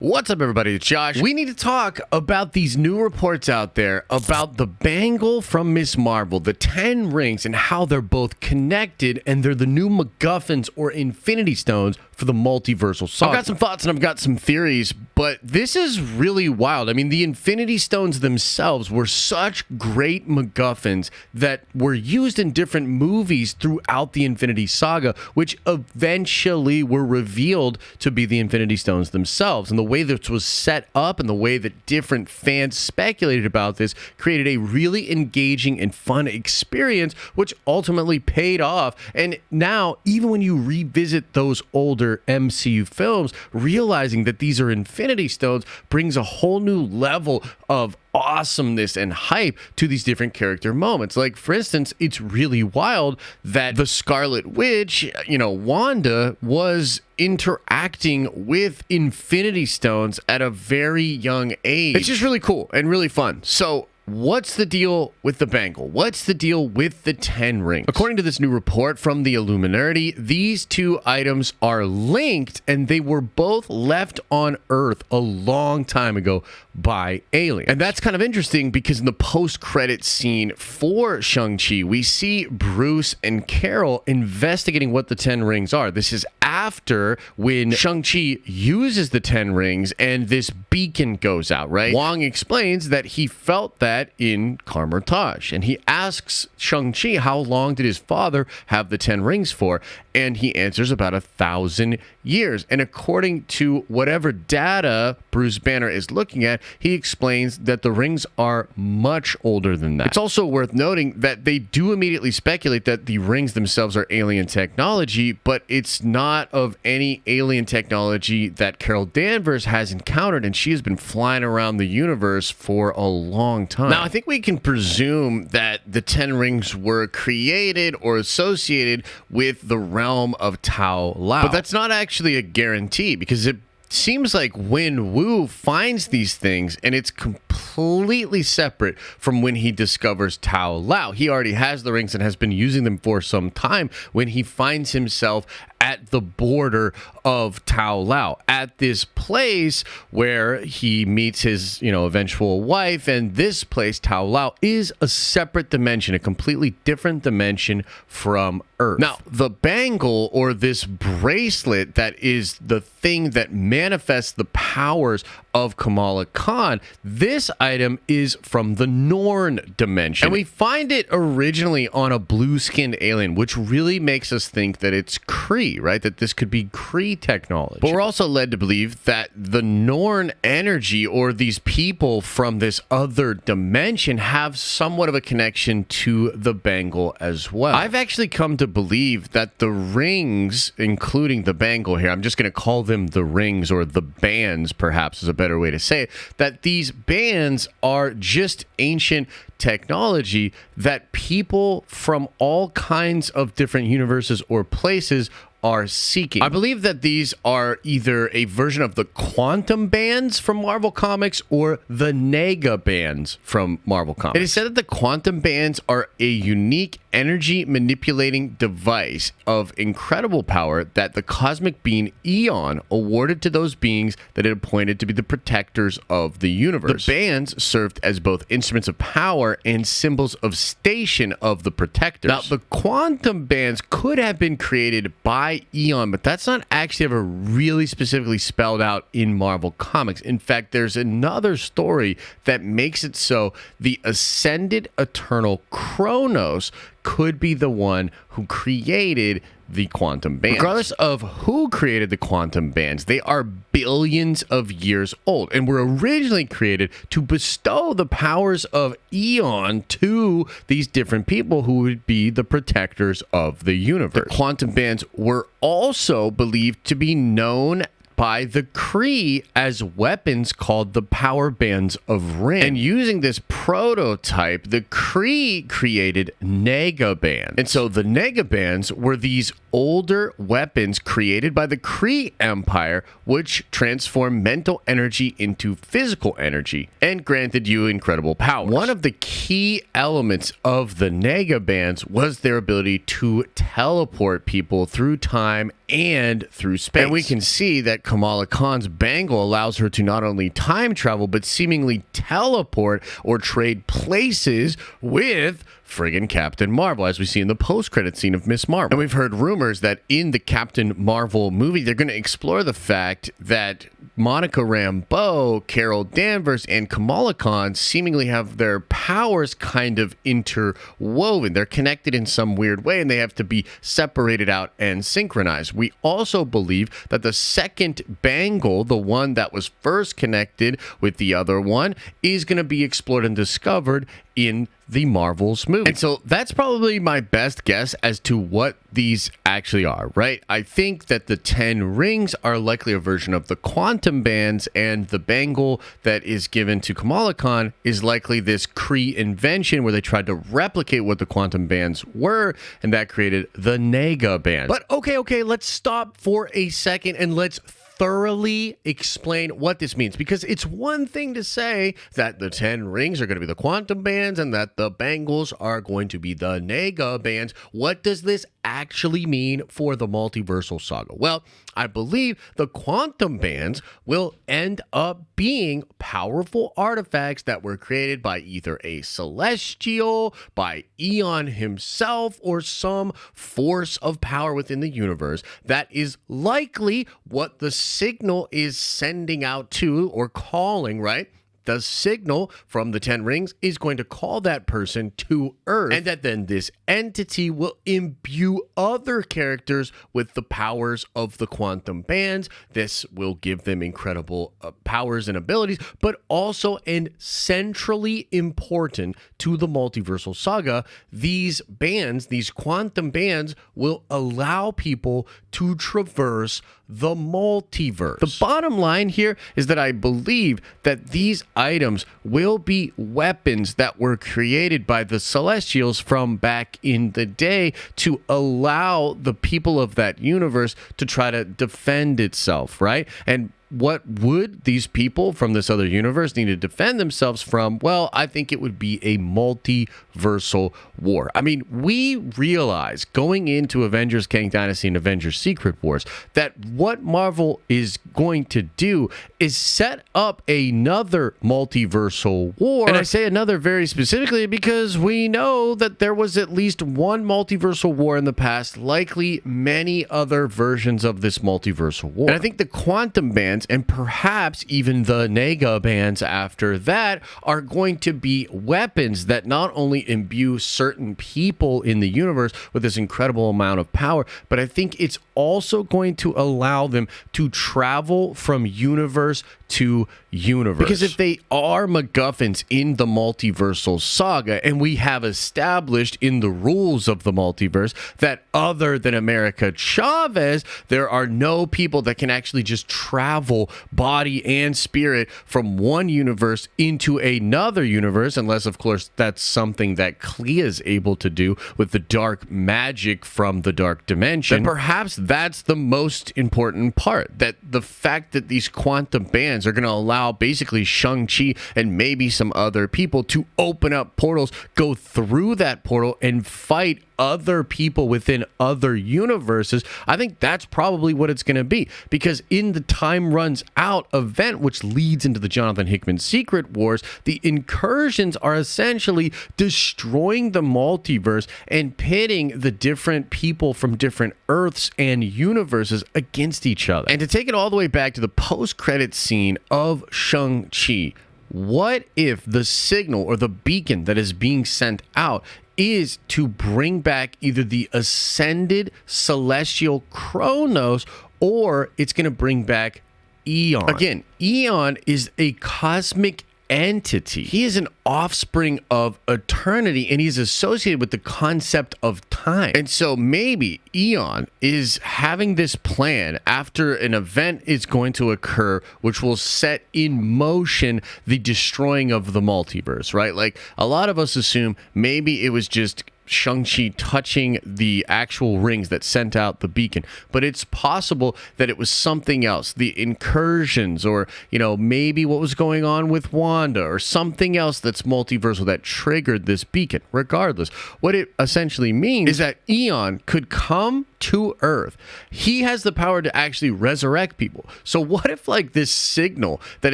What's up, everybody? It's Josh. We need to talk about these new reports out there about the Bangle from Miss Marvel, the 10 rings, and how they're both connected, and they're the new MacGuffins or Infinity Stones for the Multiversal Saga. I've got some thoughts and I've got some theories, but this is really wild. I mean, the Infinity Stones themselves were such great MacGuffins that were used in different movies throughout the Infinity Saga, which eventually were revealed to be the Infinity Stones themselves. And the way this was set up and the way that different fans speculated about this created a really engaging and fun experience, which ultimately paid off. And now, even when you revisit those older MCU films, realizing that these are Infinity Stones brings a whole new level of awesomeness and hype to these different character moments. Like, for instance, it's really wild that the Scarlet Witch, Wanda, was interacting with Infinity Stones at a very young age. It's just really cool and really fun. So what's the deal with the Bangle? What's the deal with the 10 rings? According to this new report from the Illuminati, these two items are linked, and they were both left on Earth a long time ago by aliens. And that's kind of interesting because in the post-credit scene for Shang-Chi, we see Bruce and Carol investigating what the 10 rings are. This is after when Shang-Chi uses the 10 rings and this beacon goes out, right? Wong explains that he felt that in Kamala, and he asks Shang-Chi how long did his father have the 10 rings for, and he answers about 1,000 years. And according to whatever data Bruce Banner is looking at, he explains that the rings are much older than that. It's also worth noting that they do immediately speculate that the rings themselves are alien technology, but it's not of any alien technology that Carol Danvers has encountered, and she has been flying around the universe for a long time. Now, I think we can presume that the 10 rings were created or associated with the realm of alllll. But that's not actually a guarantee, because it seems like when Wu finds these things, and it's completely separate from when he discovers alllll. He already has the rings and has been using them for some time when he finds himself at the border of alllll, at this place where he meets his, eventual wife. And this place, alllll, is a separate dimension, a completely different dimension from Earth. Now, the Bangle, or this bracelet that is the thing that manifests the powers of Kamala Khan, this item is from the Norn dimension. And we find it originally on a blue-skinned alien, which really makes us think that it's Kree, right? That this could be Kree technology. But we're also led to believe that the Norn energy, or these people from this other dimension, have somewhat of a connection to the Bangle as well. I've actually come to believe that the rings, including the Bangle here, I'm just going to call them the rings, or the bands perhaps is a better way to say it, that these bands are just ancient technology that people from all kinds of different universes or places are seeking. I believe that these are either a version of the quantum bands from Marvel Comics or the nega bands from Marvel Comics. It is said that the quantum bands are a unique energy manipulating device of incredible power that the cosmic being Eon awarded to those beings that it appointed to be the protectors of the universe. The bands served as both instruments of power and symbols of station of the protectors. Now, the quantum bands could have been created by Eon, but that's not actually ever really specifically spelled out in Marvel Comics. In fact, there's another story that makes it so the Ascended Eternal Kronos could be the one who created the quantum bands. Regardless of who created the quantum bands, they are billions of years old and were originally created to bestow the powers of Eon to these different people who would be the protectors of the universe. The quantum bands were also believed to be known by the Kree as weapons called the Power Bands of Rin. And using this prototype, the Kree created nega bands. And so the nega bands were these older weapons created by the Kree Empire, which transformed mental energy into physical energy and granted you incredible powers. One of the key elements of the nega bands was their ability to teleport people through time and through space. And we can see that Kamala Khan's bangle allows her to not only time travel, but seemingly teleport or trade places with friggin' Captain Marvel, as we see in the post-credit scene of Miss Marvel. And we've heard rumors that in the Captain Marvel movie, they're going to explore the fact that Monica Rambeau, Carol Danvers, and Kamala Khan seemingly have their powers kind of interwoven. They're connected in some weird way, and they have to be separated out and synchronized. We also believe that the second bangle, the one that was first connected with the other one, is going to be explored and discovered in the Marvels movie. And so that's probably my best guess as to what these actually are, right? I think that the 10 rings are likely a version of the quantum bands, and the bangle that is given to Kamala Khan is likely this Kree invention where they tried to replicate what the quantum bands were, and that created the Nega bands. But okay, let's stop for a second and let's thoroughly explain what this means, because it's one thing to say that the 10 rings are going to be the quantum bands and that the bangles are going to be the Nega bands. What does this actually mean for the multiversal saga? Well, I believe the quantum bands will end up being powerful artifacts that were created by either a celestial, by Eon himself, or some force of power within the universe that is likely what the signal is sending out to or calling, right? The signal from the 10 rings is going to call that person to Earth, and that then this entity will imbue other characters with the powers of the quantum bands. This will give them incredible powers and abilities, but also, and centrally important to the multiversal saga, these bands, these quantum bands, will allow people to traverse the multiverse. The bottom line here is that I believe that these items will be weapons that were created by the Celestials from back in the day to allow the people of that universe to try to defend itself, right? And what would these people from this other universe need to defend themselves from? Well, I think it would be a multiversal war. I mean, we realize going into Avengers Kang Dynasty and Avengers Secret Wars that what Marvel is going to do is set up another multiversal war. And I say another very specifically because we know that there was at least one multiversal war in the past, likely many other versions of this multiversal war. And I think the quantum bands, and perhaps even the Nega bands after that, are going to be weapons that not only imbue certain people in the universe with this incredible amount of power, but I think it's also going to allow them to travel from universe to universe. Because if they are MacGuffins in the multiversal saga, and we have established in the rules of the multiverse that other than America Chavez, there are no people that can actually just travel body and spirit from one universe into another universe, unless of course that's something that Clea is able to do with the dark magic from the dark dimension, then perhaps that's the most important part, that the fact that these quantum bands are going to allow basically Shang-Chi and maybe some other people to open up portals, go through that portal, and fight other people within other universes. I think that's probably what it's going to be, because in the Time Runs Out event, which leads into the Jonathan Hickman Secret Wars, the incursions are essentially destroying the multiverse and pitting the different people from different Earths and universes against each other. And to take it all the way back to the post-credit scene of Shang-Chi, what if the signal or the beacon that is being sent out is to bring back either the ascended celestial Kronos, or it's going to bring back Eon? Again, Eon is a cosmic entity. He is an offspring of eternity, and he's associated with the concept of time. And so maybe Eon is having this plan after an event is going to occur, which will set in motion the destroying of the multiverse, right? Like, a lot of us assume maybe it was just Shang-Chi touching the actual rings that sent out the beacon, but it's possible that it was something else, the incursions, or, you know, maybe what was going on with Wanda, or something else that's multiversal that triggered this beacon. Regardless, what it essentially means is that Eon could come to Earth. He has the power to actually resurrect people. So what if, like, this signal that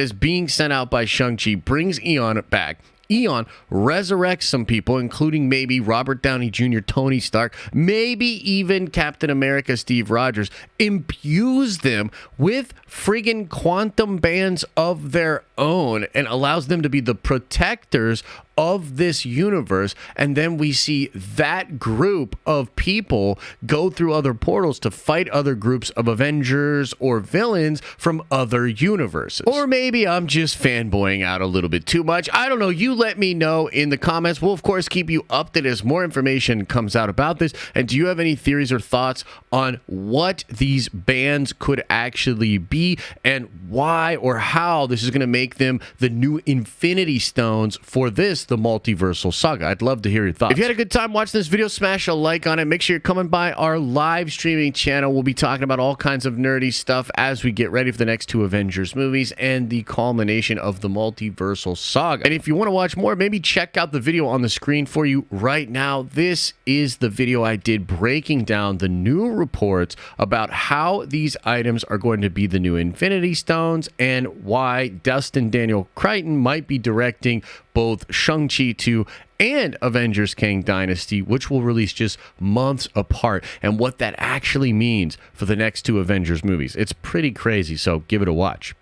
is being sent out by Shang-Chi brings Eon back? Eon resurrects some people, including maybe Robert Downey Jr., Tony Stark, maybe even Captain America, Steve Rogers, imbues them with friggin' quantum bands of their own and allows them to be the protectors of this universe. And then we see that group of people go through other portals to fight other groups of Avengers or villains from other universes. Or maybe I'm just fanboying out a little bit too much. I don't know. You let me know in the comments. We'll, of course, keep you updated as more information comes out about this. And do you have any theories or thoughts on what these bands could actually be and why or how this is going to make them the new Infinity Stones for this, the Multiversal Saga? I'd love to hear your thoughts. If you had a good time watching this video, smash a like on it. Make sure you're coming by our live streaming channel. We'll be talking about all kinds of nerdy stuff as we get ready for the next 2 Avengers movies and the culmination of the Multiversal Saga. And if you want to watch more, maybe check out the video on the screen for you right now. This is the video I did breaking down the new reports about how these items are going to be the new Infinity Stones and why Dustin Daniel Crichton might be directing both Shang-Chi 2 and Avengers Kang Dynasty, which will release just months apart, and what that actually means for the next 2 Avengers movies. It's pretty crazy, so give it a watch.